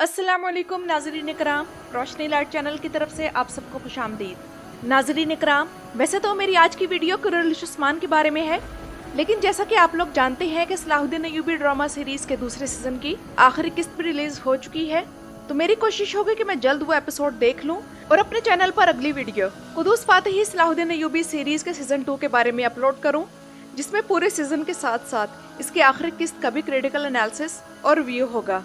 अस्सलाम वालेकुम नाज़रीन इकराम, रोशनी लाइट चैनल की तरफ से आप सबको खुशामदीद। नाज़रीन इकराम, वैसे तो मेरी आज की वीडियो कुरैश उस्मान के बारे में है, लेकिन जैसा कि आप लोग जानते हैं कि सलाहुद्दीन अय्यूबी ड्रामा सीरीज के दूसरे सीजन की आखिरी किस्त भी रिलीज हो चुकी है, तो मेरी कोशिश होगी कि मैं जल्द वो एपिसोड देख लूं और अपने चैनल पर अगली video Quddus फातिही Salahuddin Ayyubi series के सीजन 2 के बारे में अपलोड करूं, जिसमें पूरे सीजन के साथ साथ इसकी आखिरी किस्त का भी क्रिटिकल एनालिसिस और रिव्यू होगा।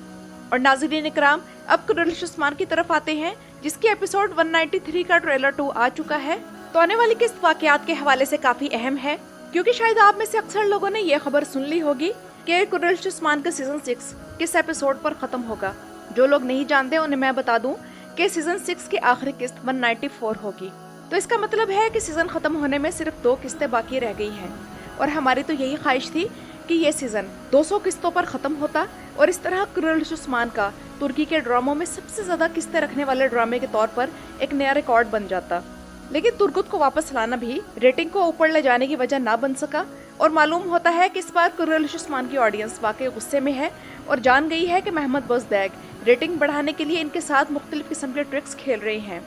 और नाज़रीन इकराम, अब कुरैश उस्मान की तरफ आते हैं, जिसकी एपिसोड 193 का ट्रेलर 2 आ चुका है। तो आने वाली किस्त वाकयात के हवाले से काफी अहम है, क्योंकि शायद आप में से अक्सर लोगों ने ये खबर सुन ली होगी कि कुरैश उस्मान का सीजन 6 किस एपिसोड पर खत्म होगा। जो लोग नहीं जानते उन्हें मैं बता दूं कि सीजन 6 की आखिरी किस्त 194 होगी। तो इसका मतलब है कि सीजन खत्म होने में सिर्फ 2 किस्तें बाकी रह गई हैं, और हमारी तो यही ख्वाहिश थी कि ये सीजन 200 किस्तों पर खत्म होता और इस तरह कुरैश उस्मान का तुर्की के ड्रामों में सबसे ज्यादा किस्तें रखने वाले ड्रामे के तौर पर एक नया रिकॉर्ड बन जाता। लेकिन तुर्गुत को वापस लाना भी रेटिंग को ऊपर ले जाने की वजह ना बन सका, और मालूम होता है कि इस बार कुरैश उस्मान की ऑडियंस वाकई गुस्से में है और जान गई है कि महमद बोज़दैग रेटिंग बढ़ाने के लिए इनके साथ मुख्तलिफ किस्म के ट्रिक्स खेल रहे हैं,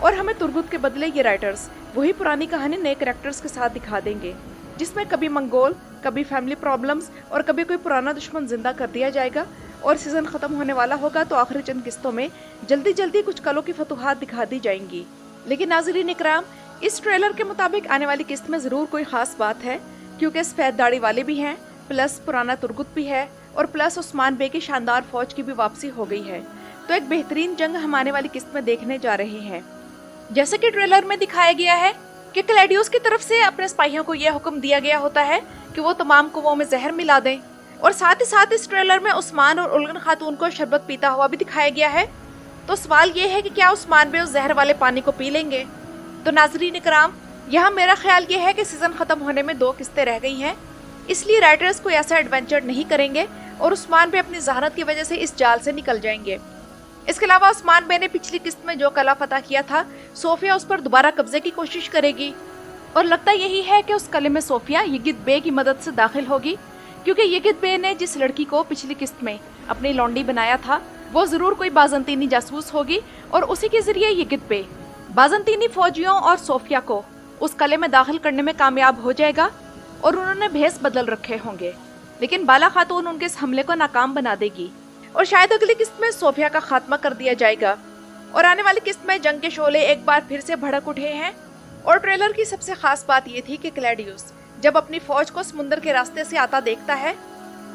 और हमें तुर्गुत के बदले ये राइटर्स वही पुरानी कहानी नए कैरेक्टर्स के साथ दिखा देंगे, जिसमें कभी मंगोल, कभी फैमिली प्रॉब्लम्स और कभी कोई पुराना दुश्मन जिंदा कर दिया जाएगा। और सीजन खत्म होने वाला होगा तो आखिरी चंद किस्तों में जल्दी जल्दी कुछ कलों की फतूहात दिखा दी जाएंगी। लेकिन नाज़रीन इकराम, इस ट्रेलर के मुताबिक आने वाली किस्त में जरूर कोई खास बात है, क्योंकि सफेद दाढ़ी वाले भी हैं, प्लस पुराना तुर्गुत भी है, और प्लस उस्मान बे की शानदार फौज की भी वापसी हो गई है। तो एक बेहतरीन जंग हम आने वाली किस्त में देखने जा रहे हैं। जैसे कि ट्रेलर में दिखाया गया है कि क्लैडियस की तरफ से अपने सिपाहियों को यह हुक्म दिया गया होता है कि वो तमाम कुओं में जहर मिला दें, और साथ ही साथ इस ट्रेलर में उस्मान और उल्गन खातून को शरबत पीता हुआ भी दिखाया गया है। तो सवाल ये है कि क्या उस्मान बे उस जहर वाले पानी को पी लेंगे। तो नाज़रीन इकराम, यहाँ मेरा ख्याल ये है कि सीजन खत्म होने में 2 किस्तें रह गई हैं, इसलिए राइटर्स कोई ऐसा एडवेंचर नहीं करेंगे और उस्मान बे अपनी जहानत की वजह से इस जाल से निकल जाएंगे। इसके अलावा उस्मान बे ने पिछली किस्त में जो कला फतह किया था, सोफिया उस पर दोबारा कब्जे की कोशिश करेगी, और लगता यही है कि उस कले में सोफिया यगिद बे की मदद से दाखिल होगी, क्योंकि यगिद बे ने जिस लड़की को पिछली किस्त में अपनी लौंडी बनाया था, वो जरूर कोई बाज़ंतीनी जासूस होगी, और उसी के जरिए यगिद बे बाज़ंतीनी फौजियों और सोफिया को उस कले में दाखिल करने में कामयाब हो जाएगा, और उन्होंने भेस बदल रखे होंगे। लेकिन बाला खातून उनके इस हमले को नाकाम बना देगी, और शायद अगली किस्त में सोफिया का खात्मा कर दिया जाएगा। और आने वाली किस्त में जंग के शोले एक बार फिर से भड़क उठे हैं। और ट्रेलर की सबसे खास बात ये थी कि क्लैडियस जब अपनी फौज को समुद्र के रास्ते से आता देखता है,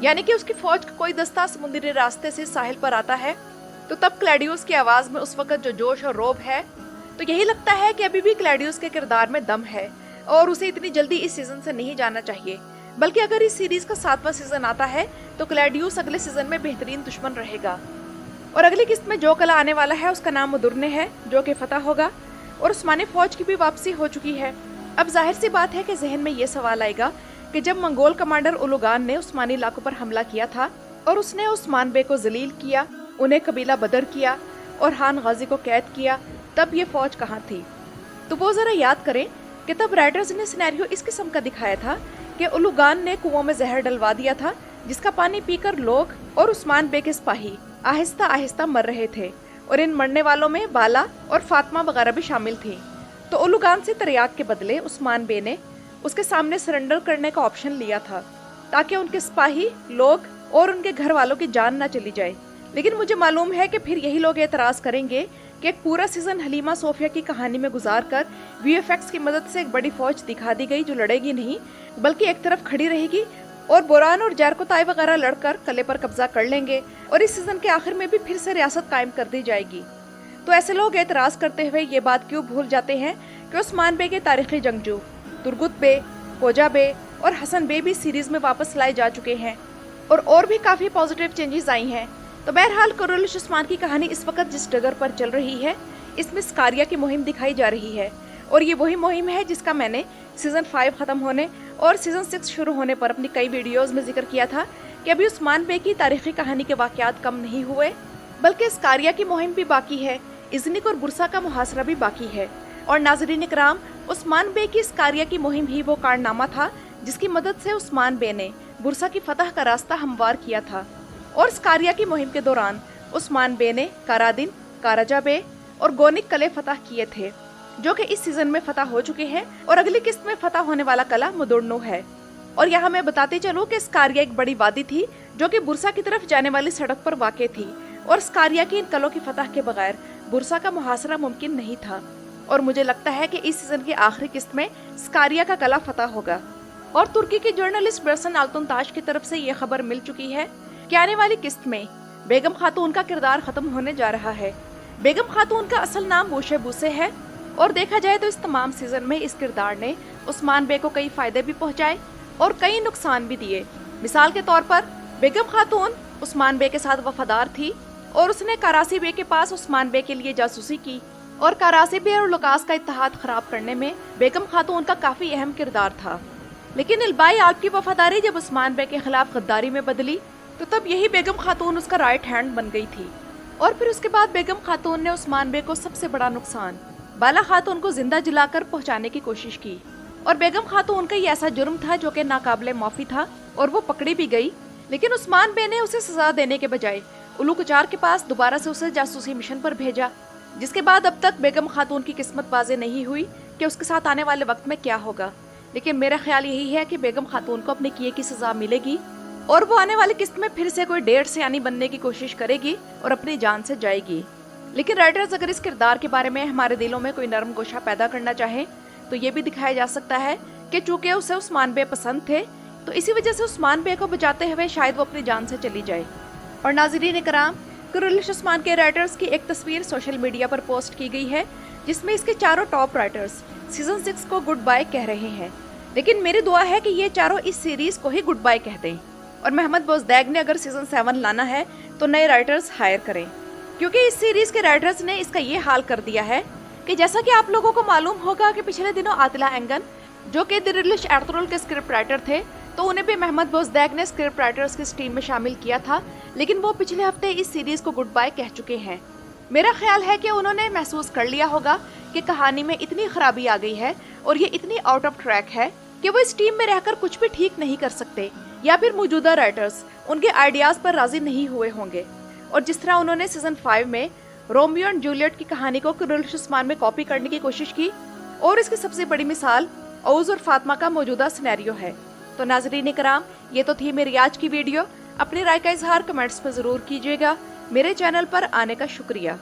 यानी कि उसकी फौज का कोई दस्ता समुद्री रास्ते से साहिल पर आता है, तो तब क्लैडियस की आवाज में उस वक्त जो जोश और रोब है, तो यही लगता है कि अभी भी क्लैडियस के किरदार में दम है, और उसे इतनी जल्दी इस सीजन से नहीं जाना चाहिए। बल्कि अगर इस सीरीज का 7वां सीजन आता है तो क्लैडियस अगले सीजन में बेहतरीन दुश्मन रहेगा। और अगली किस्त में जो कला आने वाला है उसका नाम मुदुरने है, जो कि फतह होगा, और उस्मानी फौज की भी वापसी हो चुकी है। अब जाहिर सी बात है कि जहन में ये सवाल आएगा कि जब मंगोल कमांडर उलुगान ने उस्मानी इलाकों पर हमला किया था और उसने उस्मान बे को जलील किया, उन्हें कबीला बदर किया और हान गाजी को कैद किया, तब ये फौज कहाँ थी। तो वो जरा याद करें कि तब राइटर्स ने सिनेरियो इस किस्म का दिखाया था कि उलुगान ने कुओं में जहर डलवा दिया था, जिसका पानी पीकर लोग और उस्मान बे के सिपाही आहिस्ता आहिस्ता मर रहे थे, और इन मरने वालों में बाला और फातिमा वगैरह भी शामिल थी। तो उलुगान से तरियाक के बदले उस्मान बे ने उसके सामने सरेंडर करने का ऑप्शन लिया था, ताकि उनके सिपाही, लोग और उनके घर वालों की जान ना चली जाए। लेकिन मुझे मालूम है कि फिर यही लोग एतराज करेंगे कि एक पूरा सीजन हलीमा सोफिया की कहानी में गुजार कर वीएफएक्स की मदद से एक बड़ी फौज दिखा दी गई, जो लड़ेगी नहीं बल्कि एक तरफ खड़ी रहेगी, और बोरान और जारकोताई वगैरह लड़कर कले पर कब्जा कर लेंगे, और इस सीजन के आखिर में भी फिर से रियासत कायम कर दी जाएगी। तो ऐसे लोग एतराज करते हुए ये बात क्यों भूल जाते हैं कि उस्मान बे के तारीखी जंगजू तुर्गुत बे, खोजा बे और हसन बे भी सीरीज में वापस लाए जा चुके हैं, और भी काफी पॉजिटिव चेंजेस आई हैं। तो बहरहाल कुरैश उस्मान की कहानी इस वक्त जिस डगर पर चल रही है, इसमें स्कारिया की मुहिम दिखाई जा रही है, और ये वही मुहिम है जिसका मैंने सीजन 5 खत्म होने और सीजन 6 शुरू होने पर अपनी कई वीडियोस में जिक्र किया था कि अभी उस्मान बे की तारीखी कहानी के वाकयात कम नहीं हुए, बल्कि स्कारिया की मुहिम भी बाकी है, इज़निक और बुरसा का मुहासरा भी बाकी है। और नाज़रीन इकराम, उस्मान बे की स्कारिया की मुहिम ही वो कारनामा था जिसकी मदद से उस्मान बे ने बुरसा की फतह का रास्ता हमवार किया था। और स्कारिया की मुहिम के दौरान उस्मान बे ने कारादिन, काराजा बे और गोनिक कले फतह किए थे, जो कि इस सीजन में फतह हो चुके हैं और अगली किस्त में फतह होने वाला कला मुदुर्नो है। और यहाँ मैं बताते चलूं कि स्कारिया एक बड़ी वादी थी जो कि बुरसा की तरफ जाने वाली सड़क पर वाक़ थी, और स्कारिया की इन कलों की फतह के बगैर बुरसा का मुहासरा मुमकिन नहीं था। और मुझे लगता है कि इस सीजन की आखिरी किस्त में स्कारिया का कला फतह होगा। और तुर्की की जर्नलिस्ट बरसन अल्तुनताश की तरफ से ये खबर मिल चुकी है कि आने वाली किस्त में बेगम खातून का किरदार खत्म होने जा रहा है। बेगम खातून का असल नाम बूशे बूसे है, और देखा जाए तो इस तमाम सीजन में इस किरदार ने उस्मान बे को कई फायदे भी पहुंचाए और कई नुकसान भी दिए। मिसाल के तौर पर बेगम खातून उस्मान बे के साथ वफादार थी और उसने करासी बे के पास उस्मान बे के लिए जासूसी की, और करासी बे और लुकास का इत्तेहाद खराब करने में बेगम खातून का काफी अहम किरदार था। लेकिन इल्बाई आल्प की वफादारी जब उस्मान बे के खिलाफ गद्दारी में बदली तो तब यही बेगम खातून उसका राइट हैंड बन गई थी। और फिर उसके बाद बेगम खातून ने उस्मान बे को सबसे बड़ा नुकसान, बाला खातून को जिंदा जलाकर पहुंचाने की कोशिश की, और बेगम खातून का ये ऐसा जुर्म था जो कि नाकाबिले माफी था और वो पकड़ी भी गई। लेकिन उस्मान बे ने उसे सजा देने के बजाय उलू कुचार के पास दोबारा से उसे जासूसी मिशन पर भेजा, जिसके बाद अब तक बेगम खातून की किस्मत वाज़ेह नहीं हुई कि उसके साथ आने वाले वक्त में क्या होगा। लेकिन मेरा ख्याल यही है कि बेगम खातून को अपने किए की सजा मिलेगी और वो आने वाली किस्त में फिर से कोई डेढ़ सियानी बनने की कोशिश करेगी और अपनी जान से जाएगी। लेकिन राइटर्स अगर इस किरदार के बारे में हमारे दिलों में कोई नरम गोशा पैदा करना चाहें तो ये भी दिखाया जा सकता है कि चूंकि उसे उस्मान बे पसंद थे तो इसी वजह से उस्मान बे को बचाते हुए शायद वो अपनी जान से चली जाए। और नाज़रीन कराम, कुरैलिश उस्मान के राइटर्स की एक तस्वीर सोशल मीडिया पर पोस्ट की गई है जिसमें इसके चारों टॉप राइटर्स सीजन 6 को गुड बाय कह रहे हैं। लेकिन मेरी दुआ है कि ये चारों इस सीरीज को ही गुड बाय कह दें और महमद बोजदैग ने अगर सीजन 7 लाना है तो नए राइटर्स हायर करें, क्योंकि इस सीरीज के राइटर्स ने इसका ये हाल कर दिया है कि जैसा कि आप लोगों को मालूम होगा कि पिछले दिनों आतिला एंगन जो कि द रिलिश एर्तुगरुल के स्क्रिप्ट राइटर थे, तो उन्हें भी महमद बोजदैग ने स्क्रिप्ट राइटर्स की टीम में शामिल किया था, लेकिन वो पिछले हफ्ते इस सीरीज को गुड बाय कह चुके हैं। मेरा ख्याल है कि उन्होंने महसूस कर लिया होगा कि कहानी में इतनी खराबी आ गई है और ये इतनी आउट ऑफ ट्रैक है कि वो इस टीम में रहकर कुछ भी ठीक नहीं कर सकते, या फिर मौजूदा राइटर्स उनके आइडियाज पर राजी नहीं हुए होंगे। और जिस तरह उन्होंने सीजन 5 में रोमियो एंड जूलियट की कहानी को कुरैलिश उस्मान में कॉपी करने की कोशिश की, और इसकी सबसे बड़ी मिसाल औज और फातिमा का मौजूदा सिनेरियो है। तो नाज़रीन कराम, ये तो थी मेरी आज की वीडियो। अपनी राय का इजहार कमेंट्स में जरूर कीजिएगा। मेरे चैनल पर आने का शुक्रिया।